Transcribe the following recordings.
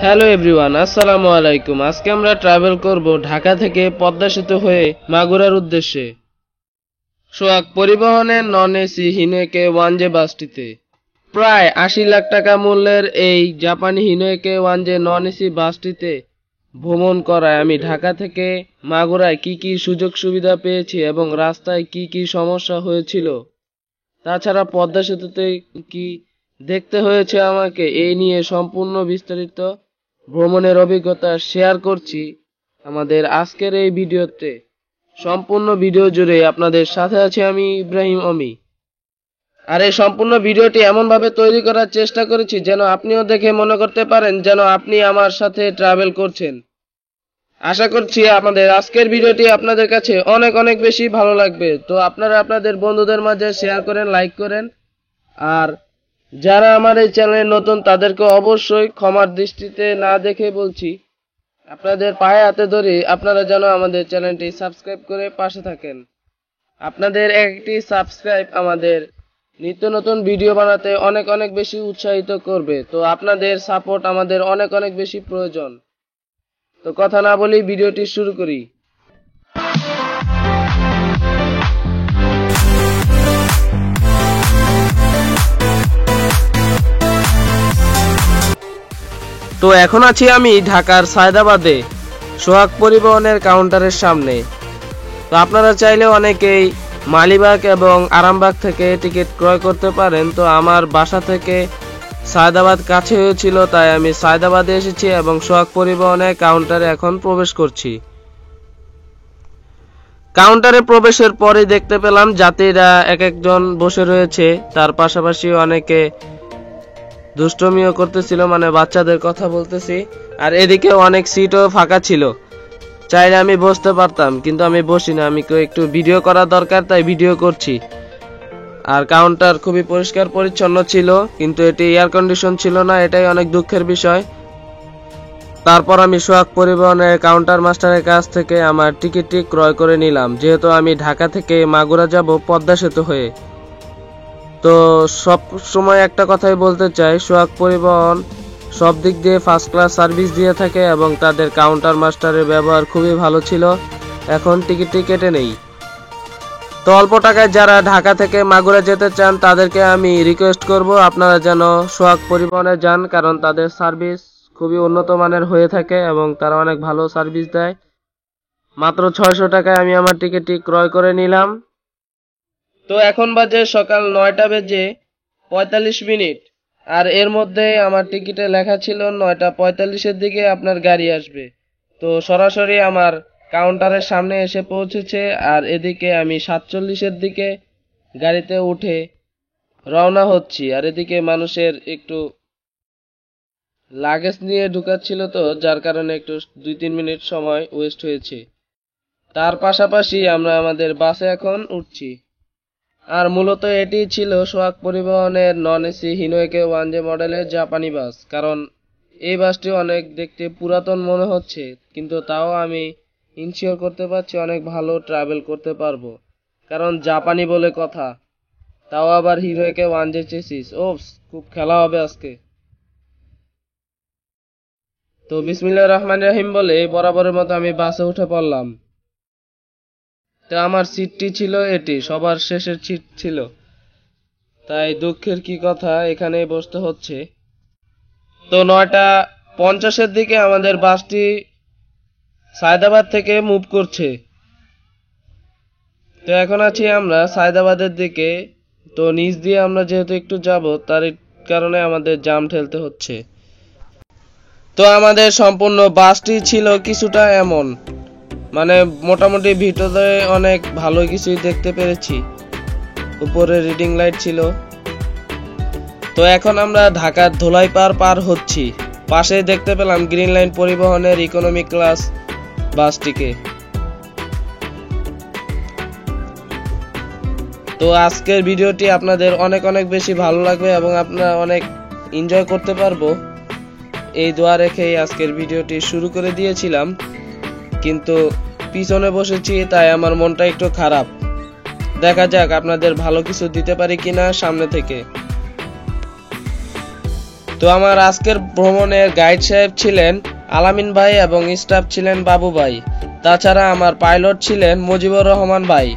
Hello everyone, আসসালামু আলাইকুম। আজকে আমরা ট্রাভেল করব ঢাকা থেকে পদ্মা সেতু হয়ে মাগুরার উদ্দেশ্যে সোহাগ পরিবহনের নন এসি হিনোকে ওয়ানজে বাসটিতে। প্রায় ৮০ লাখ টাকা মূল্যের এই জাপানি হিনোকে ওয়ানজে নন এসি বাসটিতে ভ্রমণ করায় আমি ঢাকা থেকে মাগুরায় কি কি সুযোগ সুবিধা পেয়েছি এবং রাস্তায় কি কি সমস্যা হয়েছিল, তাছাড়া পদ্মা সেতুতে কি দেখতে হয়েছে আমাকে, এই নিয়ে সম্পূর্ণ বিস্তারিত ভ্রমণের অভিজ্ঞতা শেয়ার করছি আমাদের আজকের এই ভিডিওতে। সম্পূর্ণ ভিডিও জুড়ে আপনাদের সাথে আছি আমি ইব্রাহিম অমি। আর এই সম্পূর্ণ ভিডিওটি এমনভাবে তৈরি করার চেষ্টা করেছি যেন আপনিও দেখে মনে করতে পারেন যেন আপনি আমার সাথে ট্রাভেল করছেন। আশা করছি আমাদের আজকের ভিডিওটি আপনাদের কাছে অনেক অনেক বেশি ভালো লাগবে। তো আপনারা আপনাদের বন্ধুদের মাঝে শেয়ার করেন, লাইক করেন। আর যারা আমার এই চ্যানেলে নতুন তাদেরকে অবশ্যই ক্ষমার দৃষ্টিতে না দেখে বলছি, আপনাদের পায়ে হাতে ধরে আপনারা যেন আমাদের চ্যানেলটি সাবস্ক্রাইব করে পাশে থাকেন। আপনাদের একটি সাবস্ক্রাইব আমাদের নিত্য নতুন ভিডিও বানাতে অনেক অনেক বেশি উৎসাহিত করবে। তো আপনাদের সাপোর্ট আমাদের অনেক অনেক বেশি প্রয়োজন। তো কথা না বলেই ভিডিওটি শুরু করি। তো এখন আছি আমি ঢাকার সায়দাবাদে সোহাগ পরিবহনের কাউন্টারের সামনে। তো আপনারা চাইলে অনেকেই মালিবাগ এবং আরামবাগ থেকে টিকিট ক্রয় করতে পারেন। তো আমার বাসা থেকে সায়দাবাদ কাছে হয়েছিল, তাই আমি সায়দাবাদে এসেছি এবং সোহাগ পরিবহনের কাউন্টারে এখন প্রবেশ করছি। কাউন্টারে প্রবেশের পরে দেখতে পেলাম যাত্রীরা এক একজন বসে রয়েছে, তার পাশাপাশি অনেকে দুষ্টমিও করতেছিল, মানে বাচ্চাদের কথা বলতেছি। আর এদিকে অনেক সিটও ফাঁকা ছিল, চাইলে আমি বসতে পারতাম কিন্তু আমি বসি না, আমি একটু ভিডিও করা দরকার তাই ভিডিও করছি। আর কাউন্টার খুবই পরিষ্কার পরিচ্ছন্ন ছিল, কিন্তু এটি এয়ার কন্ডিশন ছিল না, এটাই অনেক দুঃখের বিষয়। তারপর আমি সোহাগ পরিবহনের কাউন্টার মাস্টারের কাছ থেকে আমার টিকিটটি ক্রয় করে নিলাম, যেহেতু আমি ঢাকা থেকে মাগুরা যাব পদ্মা সেতু হয়ে। তো সব সময় একটা কথাই বলতে চাই, সোহাগ পরিবহন সব দিক দিয়ে ফার্স্ট ক্লাস সার্ভিস দিয়ে থাকে এবং তাদের কাউন্টার মাস্টারের ব্যবহার খুবই ভালো ছিল। এখন টিকিটটি কেটে নেই। তো অল্প টাকায় যারা ঢাকা থেকে মাগুরা যেতে চান তাদেরকে আমি রিকোয়েস্ট করব আপনারা যেন সোহাগ পরিবহনে যান, কারণ তাদের সার্ভিস খুবই উন্নত মানের হয়ে থাকে এবং তারা অনেক ভালো সার্ভিস দেয়। মাত্র ৬০০ টাকায় আমি আমার টিকিটটি ক্রয় করে নিলাম। তো এখন বাজে সকাল ৯টা বেজে ৪৫ মিনিট, আর এর মধ্যে আমার টিকিটে লেখা ছিল ৯টা ৪৫-এর দিকে আপনার গাড়ি আসবে। তো সরাসরি আমার কাউন্টারের সামনে এসে পৌঁছেছে, আর এদিকে আমি ৪৭-এর দিকে গাড়িতে উঠে রওনা হচ্ছি। আর এদিকে মানুষের একটু লাগেজ নিয়ে ঢুকাচ্ছিল, তো যার কারণে একটু ২-৩ মিনিট সময় ওয়েস্ট হয়েছে। তার পাশাপাশি আমরা আমাদের বাসে এখন উঠছি। আর মূলত এটি ছিল সোহাগ পরিবহনের নন এসি হিনোকে ওয়ানজে মডেলের জাপানি বাস। কারণ এই বাসটি অনেক দেখতে পুরাতন মনে হচ্ছে, কিন্তু তাও আমি ইনশিওর করতে পারছি অনেক ভালো ট্রাভেল করতে পারবো, কারণ জাপানি বলে কথা, তাও আবার হিনোকে ওয়ানজে চেসিস। ওপস, খুব খেলা হবে আজকে। তো বিসমিল্লাহির রহমানির রহিম বলে বরাবরের মতো আমি বাসে উঠে পড়লাম। তো আমার সিটটি ছিল এটি, সবার শেষের সিট ছিল, তাই দুঃখের কি কথা, এখানে বসতে হচ্ছে। তো ৯টা ৫০-এর দিকে আমাদের বাসটি সায়দাবাদ থেকে মুভ করছে। তো এখন আছি আমরা সায়দাবাদের দিকে। তো নিচ দিয়ে আমরা যেহেতু একটু যাব, তার কারণে আমাদের জাম ঠেলতে হচ্ছে। তো আমাদের সম্পূর্ণ বাসটি ছিল কিছুটা এমন, মানে মোটামুটি ভিতরে অনেক ভালো কিছুই দেখতে পেরেছি। উপরে রিডিং লাইট ছিল। তো এখন আমরা ঢাকার ধোলাইপাড় পার হচ্ছি। পাশে দেখতে পেলাম গ্রিন লাইন পরিবহনের ইকোনমি ক্লাস বাসটিকে। তো আজকের ভিডিওটি আপনাদের অনেক অনেক বেশি ভালো লাগবে এবং আপনারা অনেক এনজয় করতে পারবো, এই দোয়া রেখেই আজকের ভিডিওটি শুরু করে দিয়েছিলাম। কিন্তু পিছনে বসেছি তাই আমার মনটা একটু খারাপ। দেখা যাক আপনাদের ভালো কিছু দিতে পারি কিনা সামনে থেকে। তো আমার আজকের ভ্রমণের গাইড সাহেব ছিলেন আলামিন ভাই এবং স্টাফ ছিলেন বাবু ভাই। তাছাড়া আমার পাইলট ছিলেন মুজিবুর রহমান ভাই।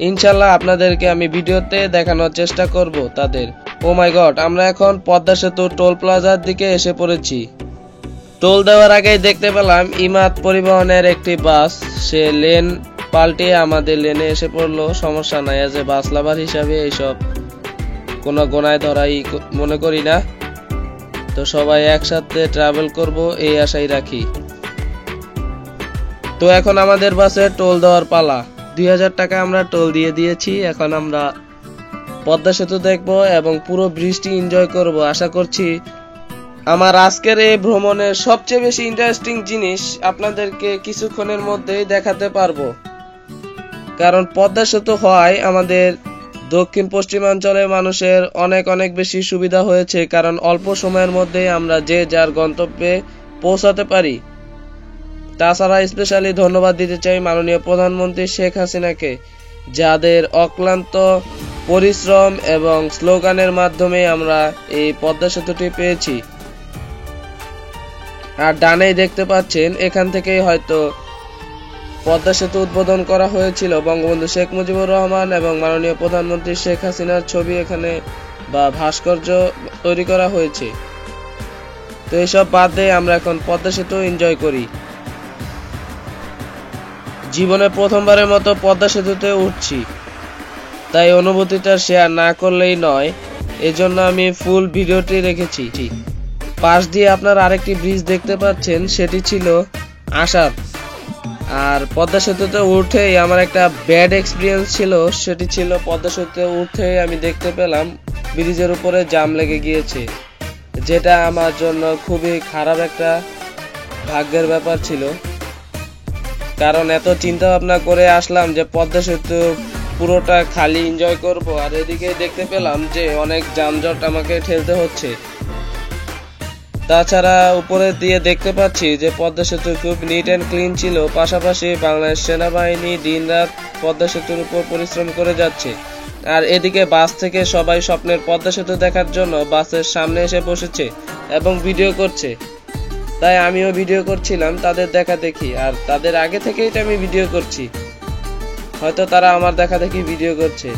ইনশাল্লাহ আপনাদেরকে আমি ভিডিওতে দেখানোর চেষ্টা করব তাদের। ও মাই গড, আমরা এখন পদ্মা সেতু টোল প্লাজার দিকে এসে পড়েছি। টোল দেওয়ার আগেই দেখতে পেলাম ইমাদ পরিবহনের একটি বাস, সে লেন পাল্টিয়ে আমাদের লেনে এসে পড়লো। সমস্যা নাই, এজ এ বাস লাভার হিসাবে এইসব কোনো গোনায় ধরাই মনে করি না। তো সবাই একসাথে ট্রাভেল করব এই আশাই রাখি। তো এখন আমাদের বাসে টোল দেওয়ার পালা। 2000 টাকা আমরা টোল দিয়ে দিয়েছি। এখন আমরা পদ্মা সেতু দেখব এবং পুরো ব্রিজটি এনজয় করব। আশা করছি আমার আজকের এই ভ্রমণের সবচেয়ে বেশি ইন্টারেস্টিং জিনিস আপনাদেরকে কিছুক্ষণের মধ্যেই দেখাতে পারবো। কারণ পদ্মা সেতু হওয়ায় আমাদের দক্ষিণ পশ্চিমাঞ্চলের মানুষের অনেক অনেক বেশি সুবিধা হয়েছে, কারণ অল্প সময়ের মধ্যে আমরা যে যার গন্তব্যে পৌঁছাতে পারি। তাছাড়া স্পেশালি ধন্যবাদ দিতে চাই মাননীয় প্রধানমন্ত্রী শেখ হাসিনাকে, যাদের অক্লান্ত পরিশ্রম এবং স্লোগানের মাধ্যমে আমরা এই পদ্মা সেতুটি পেয়েছি। আর ডানেই দেখতে পাচ্ছেন, এখান থেকেই হয়তো পদ্মা সেতু উদ্বোধন করা হয়েছিল। বঙ্গবন্ধু শেখ মুজিবুর রহমান এবং মাননীয় প্রধানমন্ত্রী শেখ হাসিনার ছবি এখানে বা ভাস্কর্য তৈরি করা হয়েছে। তো এইসব বাদ দিয়ে আমরা এখন পদ্মা সেতু এনজয় করি। জীবনে প্রথমবারের মতো পদ্মা সেতুতে উঠছি, তাই অনুভূতিটা শেয়ার না করলেই নয়। এজন্য আমি ফুল ভিডিওটি রেখেছি। পাশ দিয়ে আপনারা আরেকটি ব্রিজ দেখতে পাচ্ছেন, সেটি ছিল আসার। আর পদ্মা সেতুতে উঠেই আমার একটা ব্যাড এক্সপিরিয়েন্স ছিল, সেটি ছিল পদ্মা সেতুতে উঠেই আমি দেখতে পেলাম ব্রিজের উপরে জাম লেগে গিয়েছে, যেটা আমার জন্য খুবই খারাপ একটা ভাগ্যের ব্যাপার ছিল। কারণ এত চিন্তা ভাবনা করে আসলাম যে পদ্মা সেতু পুরোটা খালি এনজয় করব, আর এদিকে দেখতে পেলাম যে অনেক যানজট আমাকে ঠেলতে হচ্ছে। তাছাড়া উপরে দিয়ে দেখতে পাচ্ছি যে পদ্মা সেতু খুব নিট অ্যান্ড ক্লিন ছিল। পাশাপাশি বাংলাদেশ সেনাবাহিনী দিনরাত পদ্মা সেতুর উপর পরিশ্রম করে যাচ্ছে। আর এদিকে বাস থেকে সবাই স্বপ্নের পদ্মা সেতু দেখার জন্য বাসের সামনে এসে বসেছে এবং ভিডিও করছে। তাই আমিও ভিডিও করছিলাম তাদের দেখা দেখি, আর তাদের আগে থেকেই আমি ভিডিও করছি, হয়তো তারা আমার দেখা দেখি ভিডিও করছে।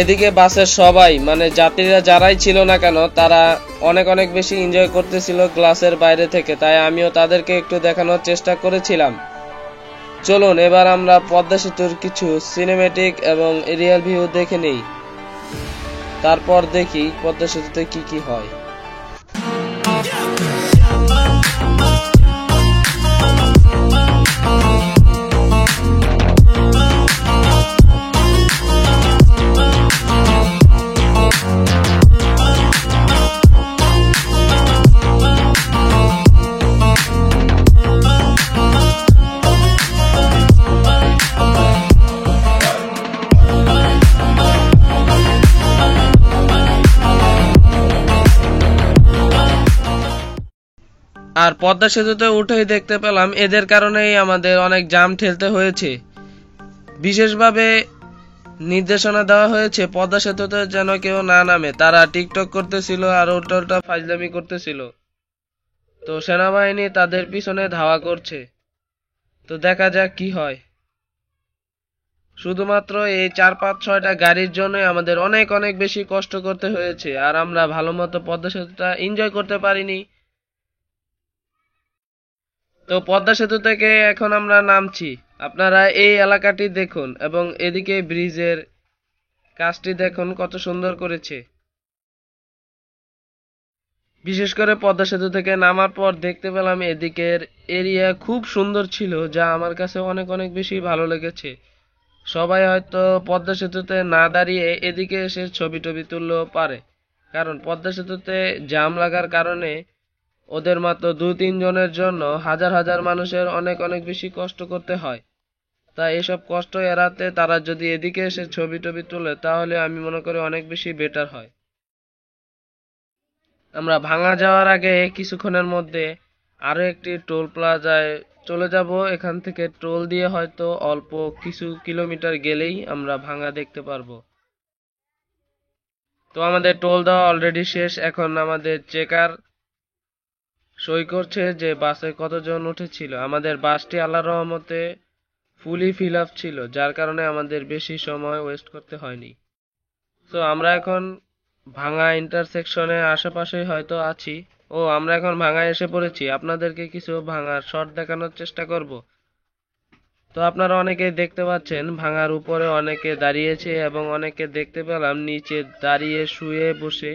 এদিকে বাসের সবাই মানে যাত্রীরা যারাই ছিল না কেন, তারা অনেক অনেক বেশি এনজয় করতেছিল গ্লাসের বাইরে থেকে। তাই আমিও তাদেরকে একটু দেখানোর চেষ্টা করেছিলাম। চলুন এবার আমরা পদ্মা সেতুর কিছু সিনেমেটিক এবং এরিয়াল ভিউ দেখে নেই, তারপর দেখি পদ্মা সেতুতে কি কি হয়। আর পদ্মা সেতুতে উঠেই দেখতে পেলাম এদের কারণেই আমাদের অনেক জাম ঠেলতে হয়েছে। বিশেষভাবে নির্দেশনা দেওয়া হয়েছে পদ্মা সেতুতে যেন কেউ না নামে। তারা টিকটক করতেছিল আর উল্টা ফাজলামি করতেছিল। তো সেনাবাহিনী তাদের পিছনে ধাওয়া করছে। তো দেখা যাক কি হয়। শুধুমাত্র এই 4-5-6টা গাড়ির জন্য আমাদের অনেক অনেক বেশি কষ্ট করতে হয়েছে, আর আমরা ভালো মতো পদ্মা সেতুটা এনজয় করতে পারিনি। তো পদ্মা সেতু থেকে এখন আমরা নামছি। আপনারা এই এলাকাটি দেখুন এবং এদিকে ব্রিজের কাজটি দেখুন কত সুন্দর করেছে। বিশেষ করে পদ্মা সেতু থেকে নামার পর দেখতে পেলাম এদিকের এরিয়া খুব সুন্দর ছিল, যা আমার কাছে অনেক অনেক বেশি ভালো লেগেছে। সবাই হয়তো পদ্মা সেতুতে না দাঁড়িয়ে এদিকে এসে ছবি টবি তুললেও পারে, কারণ পদ্মা সেতুতে জাম লাগার কারণে ওদের মাত্র 2-3 জনের জন্য হাজার হাজার মানুষের অনেক অনেক বেশি কষ্ট করতে হয়। তাই এসব কষ্ট এড়াতে তারা যদি এদিকে এসে ছবি টবি তুলে, তাহলে আমি মনে করি অনেক বেশি বেটার হয়। আমরা ভাঙা যাওয়ার আগে কিছুক্ষণের মধ্যে আরো একটি টোল প্লাজায় চলে যাব। এখান থেকে টোল দিয়ে হয়তো অল্প কিছু কিলোমিটার গেলেই আমরা ভাঙা দেখতে পারবো। তো আমাদের টোল দেওয়া অলরেডি শেষ। এখন আমাদের চেকার সই করছে যে বাসে কতজন উঠেছিল। আমাদের বাসটি আল্লাহর রহমতে ফুলি ফিল আপ ছিল, যার কারণে আমাদের বেশি সময় ওয়েস্ট করতে হয়নি। তো আমরা এখন ভাঙা ইন্টারসেকশনের আশেপাশেই হয়তো আছি। আমরা এখন ভাঙায় এসে পড়েছি। আপনাদেরকে কিছু ভাঙার শট দেখানোর চেষ্টা করব। তো আপনারা অনেকেই দেখতে পাচ্ছেন ভাঙার উপরে অনেকে দাঁড়িয়েছে এবং অনেকে দেখতে পেলাম নিচে দাঁড়িয়ে শুয়ে বসে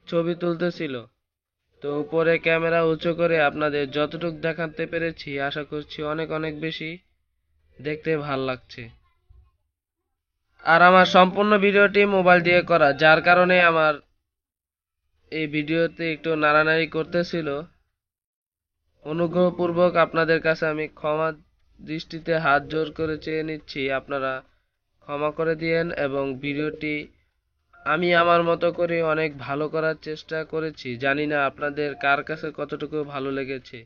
ছবি তুলতেছিল। তো উপরে ক্যামেরা উঁচু করে আপনাদের যতটুকু দেখাতে পেরেছি আশা করছি অনেক অনেক বেশি দেখতে ভাল লাগছে। আর আমার সম্পূর্ণ ভিডিওটি মোবাইল দিয়ে করা, যার কারণে আমার এই ভিডিওতে একটু নাড়ানাড়ি করতেছিল। অনুগ্রহপূর্বক আপনাদের কাছে আমি ক্ষমা দৃষ্টিতে হাত জোর করে চেয়ে নিচ্ছি, আপনারা ক্ষমা করে দিয়েন। এবং ভিডিওটি আমি আমার মতো করে অনেক ভালো করার চেষ্টা করেছি, জানি না আপনাদের কার কাছে কতটুকু ভালো লেগেছে।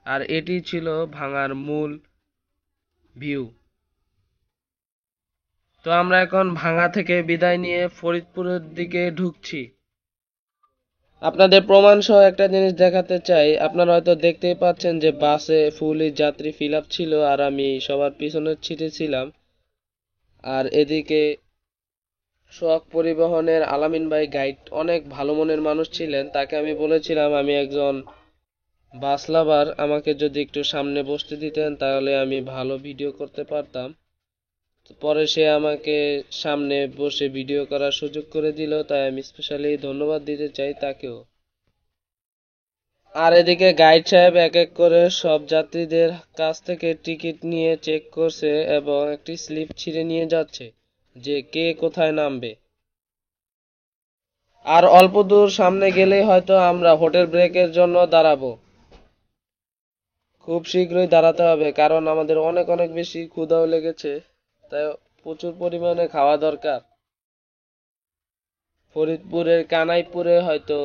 আর এটি ছিল ভাঙার মূল ভিউ। তো আমরা এখন ভাঙা থেকে বিদায় নিয়ে ফরিদপুরের দিকে ঢুকছি। আপনাদের প্রমাণ সহ একটা জিনিস দেখাতে চাই। আপনারা হয়তো দেখতেই পাচ্ছেন যে বাসে ফুলই যাত্রী ফিল আপ ছিল আর আমি সবার পিছনের সিটে ছিলাম। আর এদিকে সোহাগ পরিবহনের আলামিন ভাই গাইড অনেক ভালো মনের মানুষ ছিলেন। তাকে আমি বলেছিলাম আমি একজন বাস লাভার, আমাকে যদি একটু সামনে বসতে দিতেন তাহলে আমি ভালো ভিডিও করতে পারতাম। পরে সে আমাকে সামনে বসে ভিডিও করার সুযোগ করে দিল, তাই আমি স্পেশালি ধন্যবাদ দিতে চাই তাকেও। আর এদিকে গাইড সাহেব এক এক করে সব যাত্রীদের কাছ থেকে টিকিট নিয়ে চেক করছে এবং একটি স্লিপ ছিঁড়ে নিয়ে যাচ্ছে যে কে কোথায় নামবে। আর অল্প দূর সামনে গেলেই হয়তো আমরা হোটেল ব্রেকের জন্য দাঁড়াবো। খুব শীঘ্রই দাঁড়াতে হবে, কারণ আমাদের অনেক অনেক বেশি ক্ষুধাও লেগেছে, তাই প্রচুর পরিমাণে খাওয়া দরকার। ফরিদপুরের কানাইপুরে হয়তো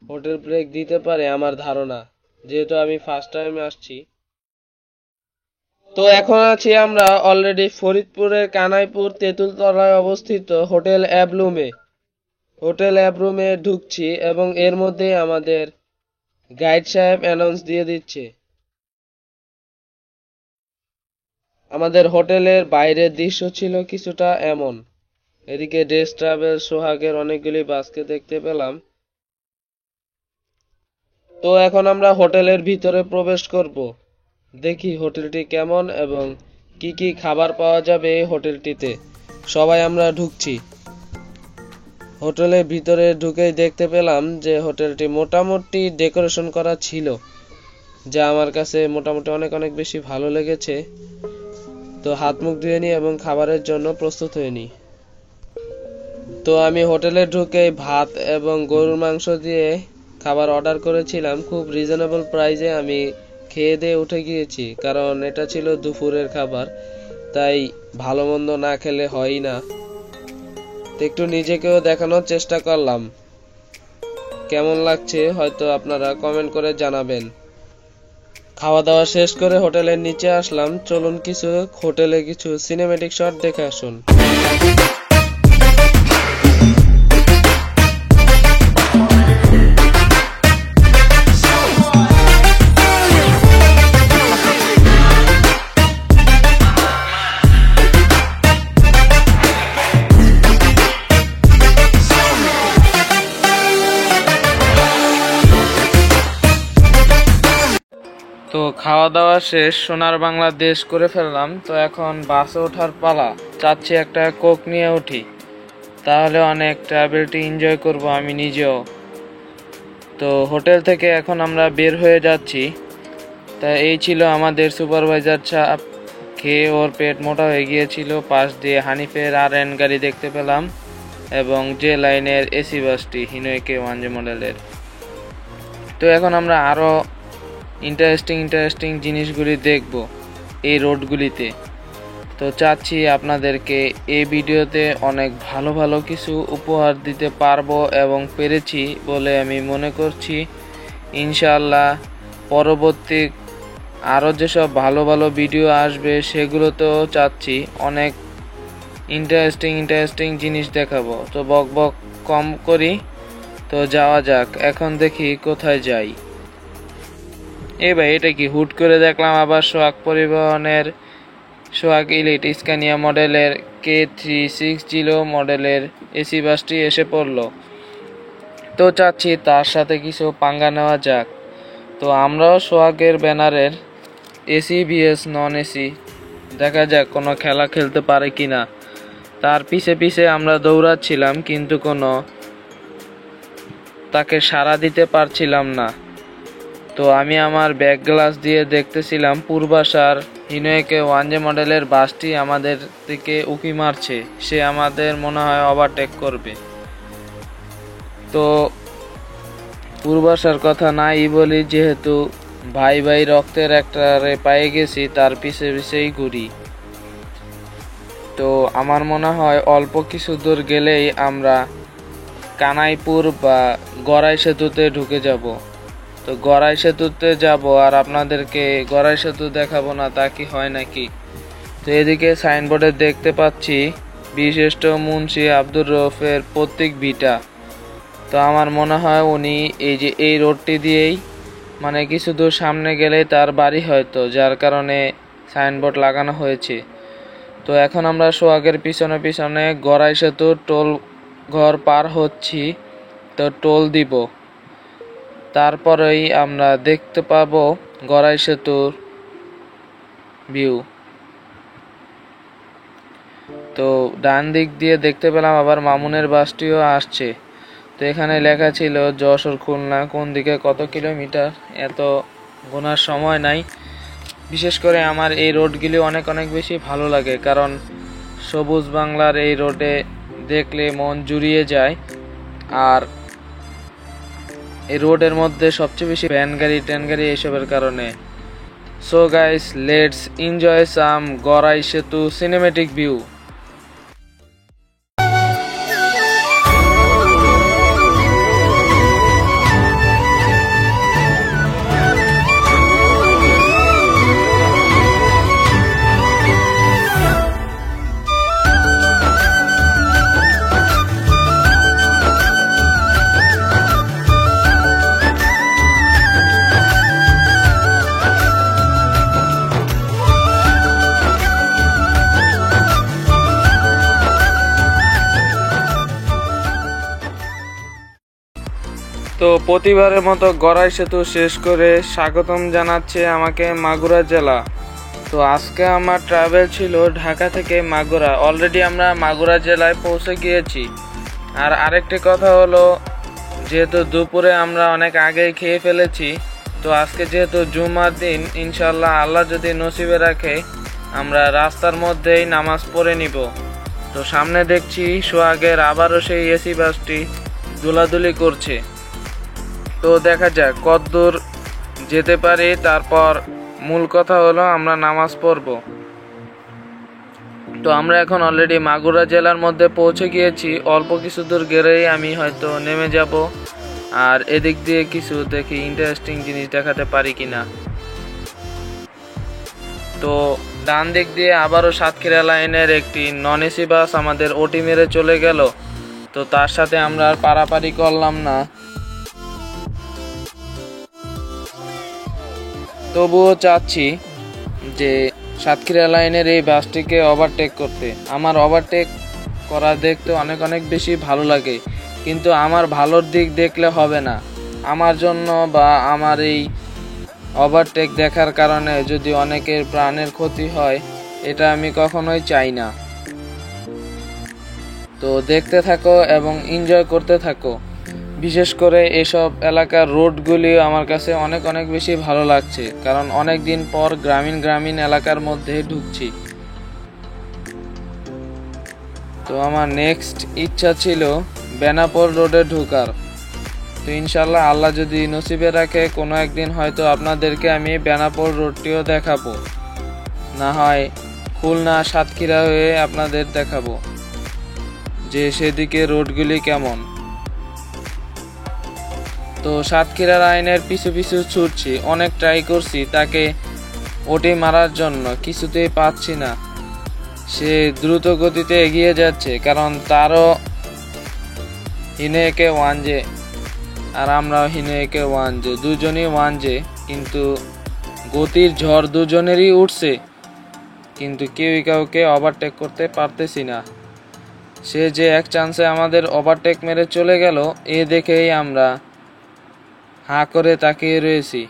হোটেল ব্রেক দিতে পারে আমার ধারণা, যেহেতু আমি ফার্স্ট টাইম আসছি। তো এখন আছি আমরা অলরেডি ফরিদপুরের কানাইপুর তেঁতুলতলায় অবস্থিত হোটেল অ্যাবলুমে। হোটেল অ্যাবলুমে ঢুকছি এবং এর মধ্যে আমাদের গাইড সাহেব অ্যানাউন্স দিয়ে দিচ্ছে। আমাদের হোটেলের বাইরের দৃশ্য ছিল কিছুটা এমন। এদিকে ডেস ট্রাভেল সোহাগের অনেকগুলি বাসকে দেখতে পেলাম। তো এখন আমরা হোটেলের ভিতরে প্রবেশ করব, দেখি হোটেলটি কেমন এবং কি কি খাবার পাওয়া যাবে এই হোটেলটিতে। সবাই আমরা ঢুকছি। হোটেলের ভিতরে ঢুকেই দেখতে পেলাম যে হোটেলটি মোটামুটি ডেকোরেশন করা ছিল, যা আমার কাছে মোটামুটি অনেক অনেক বেশি ভালো লেগেছে। তো হাত মুখ ধুয়ে নিই এবং খাবারের জন্য প্রস্তুত হয়ে নিই। তো আমি হোটেলে ঢুকে ভাত এবং গরুর মাংস দিয়ে খাবার অর্ডার করেছিলাম। খুব রিজনেবল প্রাইসে আমি খেয়ে দিয়ে উঠে গিয়েছি, কারণ এটা ছিল দুপুরের খাবার, তাই ভালো মন্দ না খেলে হয়ই না। তো একটু নিজেকেও দেখানোর চেষ্টা করলাম। কেমন লাগছে হয়তো আপনারা কমেন্ট করে জানাবেন। খাওয়া দাওয়া শেষ করে হোটেলের নিচে আসলাম। চলুন হোটেলে কিছু সিনেমেটিক শট দেখে আসুন। তো খাওয়া দাওয়া শেষ, সোনার বাংলাদেশ করে ফেললাম। তো এখন বাসে ওঠার পালা। চাচ্ছি একটা কোক নিয়ে উঠি, তাহলে অনেক ট্রাভেলটি এনজয় করব আমি নিজেও। তো হোটেল থেকে এখন আমরা বের হয়ে যাচ্ছি। তা এই ছিল আমাদের সুপারভাইজার সাহেব, খেয়ে ওর পেট মোটা হয়ে গিয়েছিল। পাশ দিয়ে হানিফের RN গাড়ি দেখতে পেলাম এবং যে লাইনের এসি বাসটি হিনোকে 1J মডেলের। তো এখন আমরা আরও ইন্টারেস্টিং জিনিসগুলি দেখব এই রোডগুলিতে। তো চাচ্ছি আপনাদেরকে এই ভিডিওতে অনেক ভালো ভালো কিছু উপহার দিতে পারবো এবং পেরেছি বলে আমি মনে করছি। ইনশাআল্লাহ পরবর্তী আরও যেসব ভালো ভালো ভিডিও আসবে সেগুলোতেও চাচ্ছি অনেক ইন্টারেস্টিং জিনিস দেখাবো। তো বক বক কম করি। তো যাওয়া যাক, এখন দেখি কোথায় যাই। ভাই এটা কি, হুট করে দেখলাম আবার সোহাগ পরিবহনের সোহাগ ইলিট স্ক্যানিয়া মডেলের K360 মডেলের এসি বাসটি এসে পড়লো। তো চাচ্ছি তার সাথে কিছু পাঙ্গা নেওয়া যাক। তো আমরাও সোহাগের ব্যানারের এসি ভিএস নন এসি দেখা যাক কোনো খেলা খেলতে পারে কিনা। তার পিছে পিছে আমরা দৌড়াচ্ছিলাম, কিন্তু কোনো তাকে সাড়া দিতে পারছিলাম না। তো আমি আমার ব্যাক গ্লাস দিয়ে দেখতেছিলাম পূর্বাশার হিনোয়েকে 1J মডেলের বাসটি আমাদের দিকে উকি মারছে, সে আমাদের মনে হয় ওভারটেক করবে। তো পূর্বাশার কথা নাই বলি, যেহেতু ভাই ভাই রক্তের একটা পায়ে গেছি, তার পিছে পিছেই ঘুরি। তো আমার মনে হয় অল্প কিছু দূর গেলেই আমরা কানাইপুর বা গড়াই সেতুতে ঢুকে যাব। তো গড়াই সেতুতে যাব আর আপনাদেরকে গড়াই সেতু দেখাবো না, তা কি হয় নাকি? তো এদিকে সাইনবোর্ডে দেখতে পাচ্ছি বীরশ্রেষ্ঠ মুন্সি আব্দুর রউফের পৈতৃক ভিটা। তো আমার মনে হয় উনি এই রোডটি দিয়েই, মানে কিছু দূর সামনে গেলেই তার বাড়ি হয়তো, যার কারণে সাইনবোর্ড লাগানো হয়েছে। তো এখন আমরা সোহাগের পিছনে পিছনে গড়াই সেতুর টোল ঘর পার হচ্ছি। তো টোল দিব, তারপরেই আমরা দেখতে পাবো গড়াই সেতুর ভিউ। তো ডান দিক দিয়ে দেখতে পেলাম আবার মামুনের বাসটিও আসছে। তো এখানে লেখা ছিল যশোর খুলনা কোন দিকে কত কিলোমিটার, এত গোনার সময় নাই। বিশেষ করে আমার এই রোডগুলি অনেক অনেক বেশি ভালো লাগে, কারণ সবুজ বাংলার এই রোডে দেখলে মন জুড়িয়ে যায়। আর এই রোডের মধ্যে সবচেয়ে বেশি ভ্যান গাড়ি ট্রেন গাড়ি এইসবের কারণে। So guys, let's enjoy some Gorai সেতু সিনেমেটিক ভিউ। তো প্রতিবারের মতো গড়াই সেতু শেষ করে স্বাগতম জানাচ্ছে আমাকে মাগুরা জেলা। তো আজকে আমার ট্রাভেল ছিল ঢাকা থেকে মাগুরা। অলরেডি আমরা মাগুরা জেলায় পৌঁছে গিয়েছি। আর আরেকটি কথা হলো, যেহেতু দুপুরে আমরা অনেক আগেই খেয়ে ফেলেছি, তো আজকে যেহেতু জুমার দিন, ইনশাল্লাহ আল্লাহ যদি নসিবে রাখে আমরা রাস্তার মধ্যেই নামাজ পড়ে নিব। তো সামনে দেখছি সোহাগের আবারও সেই এসি বাসটি দোলাদুলি করছে। তো দেখা যাক কতদূর যেতে পারি, তারপর মূল কথা হলো আমরা নামাজ পড়ব। তো আমরা এখন অলরেডি মাগুরা জেলার মধ্যে পৌঁছে গিয়েছি। অল্প কিছু দূর গেলেই আমি হয়তো নেমে যাব, আর এদিক দিয়ে কিছু দেখি ইন্টারেস্টিং জিনিস দেখাতে পারি কিনা। তো ডান দিক দিয়ে আবারও সাতক্ষীরা লাইনের একটি নন এসি বাস আমাদের ওটি মেরে চলে গেল। তো তার সাথে আমরা আর পারাপারি করলাম না। তবুও চাচ্ছি যে সাতক্ষীরা লাইনের এই বাসটিকে ওভারটেক করতে। আমার ওভারটেক করা দেখতে অনেক অনেক বেশি ভালো লাগে, কিন্তু আমার ভালোর দিক দেখলে হবে না। আমার জন্য বা আমার এই ওভারটেক দেখার কারণে যদি অনেকের প্রাণের ক্ষতি হয়, এটা আমি কখনোই চাই না। তো দেখতে থাকো এবং এনজয় করতে থাকো। বিশেষ করে এসব এলাকার রোডগুলি আমার কাছে অনেক অনেক বেশি ভালো লাগছে, কারণ অনেক দিন পর গ্রামীণ এলাকার মধ্যে ঢুকছি। তো আমার নেক্সট ইচ্ছা ছিল বেনাপোল রোডে ঢোকার। তো ইনশাল্লাহ আল্লাহ যদি নসিবে রাখে কোনো একদিন হয়তো আপনাদেরকে আমি বেনাপোল রোডটিও দেখাবো, না হয় খুলনা সাতক্ষীরা হয়ে আপনাদের দেখাবো যে সেদিকে রোডগুলি কেমন। তো সাতক্ষীরা লাইনের পিছু পিছু ছুটছি, অনেক ট্রাই করছি তাকে ওটি মারার জন্য, কিছুতেই পাচ্ছি না। সে দ্রুত গতিতে এগিয়ে যাচ্ছে, কারণ তারও হিনেকে 1J আর আমরাও হিনেকে 1J, দুজনই 1J, কিন্তু গতির ঝড় দুজনেরই উঠছে, কিন্তু কেউই কাউকে ওভারটেক করতে পারতেছি না। সে যে এক চান্সে আমাদের ওভারটেক মেরে চলে গেল, এ দেখেই আমরা হাঁ করে তাকিয়ে রয়েছি।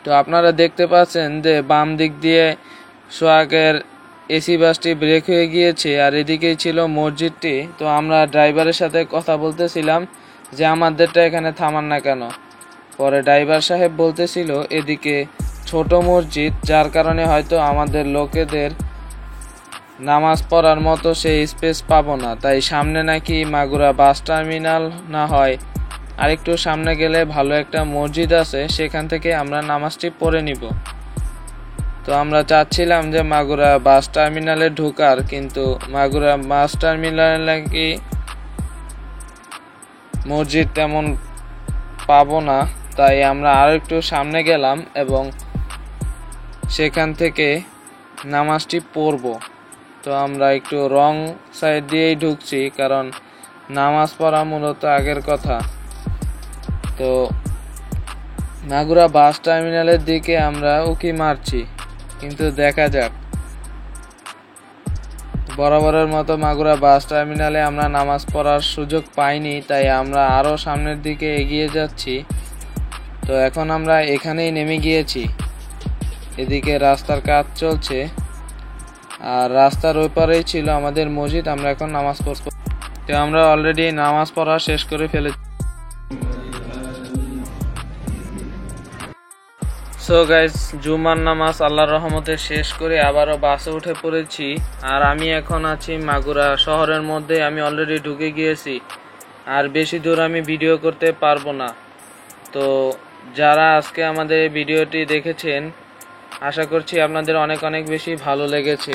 তো আপনারা দেখতে পাচ্ছেন যে বাম দিক দিয়ে সোহাগের এসি বাসটি ব্রেক হয়ে গিয়েছে, আর এদিকেই ছিল মসজিদটি। তো আমরা ড্রাইভারের সাথে কথা বলতেছিলাম যে আমাদেরটা এখানে থামান না কেন। পরে ড্রাইভার সাহেব বলতেছিল এদিকে ছোট মসজিদ, যার কারণে হয়তো আমাদের লোকেদের নামাজ পড়ার মতো সেই স্পেস পাবো না, তাই সামনে নাকি মাগুরা বাস টার্মিনাল না হয় আরেকটু সামনে গেলে ভালো একটা মসজিদ আছে, সেখান থেকে আমরা নামাজটি পড়ে নিব। তো আমরা চাচ্ছিলাম যে মাগুরা বাস টার্মিনালে ঢোকার, কিন্তু মাগুরা বাস টার্মিনালে নাকি মসজিদ তেমন পাবো না, তাই আমরা আরো একটু সামনে গেলাম এবং সেখান থেকে নামাজটি পড়ব। তো আমরা একটু রং সাইড দিয়েই ঢুকছি, কারণ নামাজ পড়া মূলত আগের কথা। তো মাগুরা বাস টার্মিনালের দিকে আমরা উকি মারছি, কিন্তু দেখা যাক। বরাবরের মতো মাগুরা বাস টার্মিনালে আমরা নামাজ পড়ার সুযোগ পাইনি, তাই আমরা আরো সামনের দিকে এগিয়ে যাচ্ছি। তো এখন আমরা এখানেই নেমে গিয়েছি, এদিকে রাস্তার কাজ চলছে, আর রাস্তার ওই পারেই ছিল আমাদের মসজিদ। আমরা এখন নামাজ পড়ব। তো আমরা অলরেডি নামাজ পড়া শেষ করে ফেলেছি। সো গাইস, জুমার নামাজ আল্লাহর রহমতে শেষ করে আবারও বাসে উঠে পড়েছি, আর আমি এখন আছি মাগুরা শহরের মধ্যে। আমি অলরেডি ঢুকে গিয়েছি, আর বেশি দূর আমি ভিডিও করতে পারবো না। তো যারা আজকে আমাদের ভিডিওটি দেখেছেন, আশা করছি আপনাদের অনেক অনেক বেশি ভালো লেগেছে।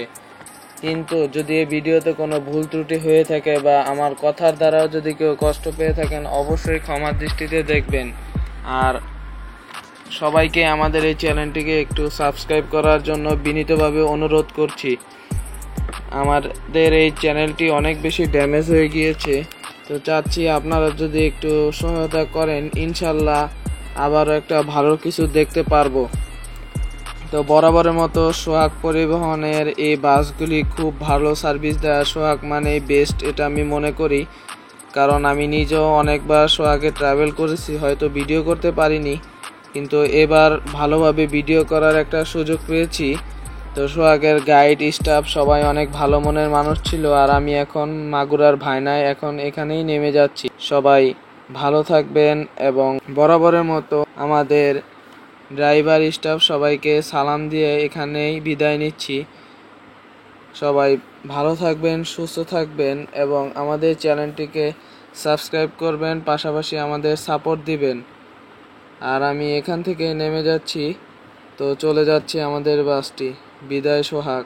কিন্তু যদি এই ভিডিওতে কোনো ভুল ত্রুটি হয়ে থাকে বা আমার কথার দ্বারাও যদি কেউ কষ্ট পেয়ে থাকেন, অবশ্যই ক্ষমার দৃষ্টিতে দেখবেন। আর সবাইকে আমাদের এই চ্যানেলটিকে একটু সাবস্ক্রাইব করার জন্য বিনীতভাবে অনুরোধ করছি। আমাদের এই চ্যানেলটি অনেক বেশি ড্যামেজ হয়ে গিয়েছে, তো চাচ্ছি আপনারা যদি একটু সহায়তা করেন, ইনশাল্লাহ আবারও একটা ভালো কিছু দেখতে পারবো। তো বরাবরের মতো সোহাগ পরিবহনের এই বাসগুলি খুব ভালো সার্ভিস দেয়। সোহাগ মানে বেস্ট, এটা আমি মনে করি, কারণ আমি নিজেও অনেকবার সোহাগে ট্রাভেল করেছি, হয়তো ভিডিও করতে পারিনি, কিন্তু এবার ভালোভাবে ভিডিও করার একটা সুযোগ পেয়েছি। তো সোহাগের গাইড স্টাফ সবাই অনেক ভালো মনের মানুষ ছিল, আর আমি এখন মাগুরার ভাইনায় এখন এখানেই নেমে যাচ্ছি। সবাই ভালো থাকবেন, এবং বরাবরের মতো আমাদের ড্রাইভার স্টাফ সবাইকে সালাম দিয়ে এখানেই বিদায় নিচ্ছি। সবাই ভালো থাকবেন, সুস্থ থাকবেন, এবং আমাদের চ্যানেলটিকে সাবস্ক্রাইব করবেন, পাশাপাশি আমাদের সাপোর্ট দিবেন। আর আমি এখান থেকে নেমে যাচ্ছি, তো চলে যাচ্ছি আমাদের বাসটি। বিদায় সোহাগ।